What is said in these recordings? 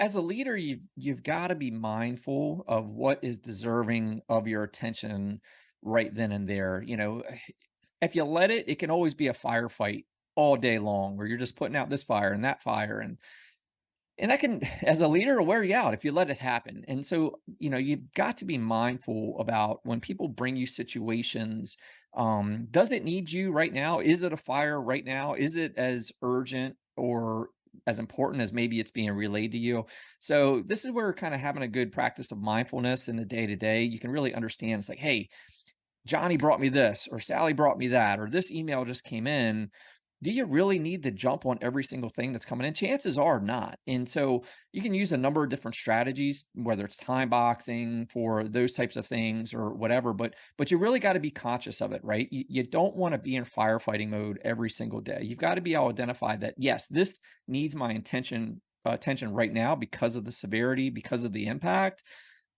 as a leader, you've got to be mindful of what is deserving of your attention right then and there. If you let it, it can always be a firefight all day long where you're just putting out this fire and that fire, and that can, as a leader, wear you out if you let it happen. And so, you've got to be mindful about when people bring you situations. Does it need you right now? Is it a fire right now? Is it as urgent or as important as maybe it's being relayed to you? So this is where kind of having a good practice of mindfulness in the day to day, you can really understand. It's like, hey, Johnny brought me this, or Sally brought me that, or this email just came in. Do you really need to jump on every single thing that's coming in? Chances are not. And so you can use a number of different strategies, whether it's time boxing for those types of things or whatever, but you really got to be conscious of it, right? You don't want to be in firefighting mode every single day. You've got to be able to identify that, yes, this needs my attention right now because of the severity, because of the impact,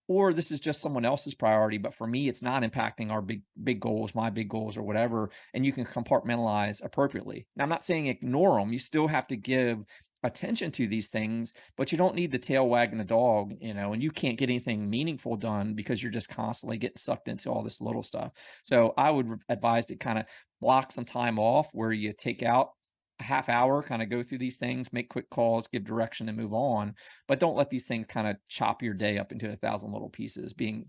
or this is just someone else's priority, but for me it's not impacting our big goals, my big goals, or whatever. And you can compartmentalize appropriately. Now, I'm not saying ignore them. You still have to give attention to these things, but you don't need the tail wagging the dog, and you can't get anything meaningful done because you're just constantly getting sucked into all this little stuff. So I would advise to kind of block some time off where you take out a half hour, kind of go through these things, make quick calls, give direction, and move on. But don't let these things kind of chop your day up into a thousand little pieces, being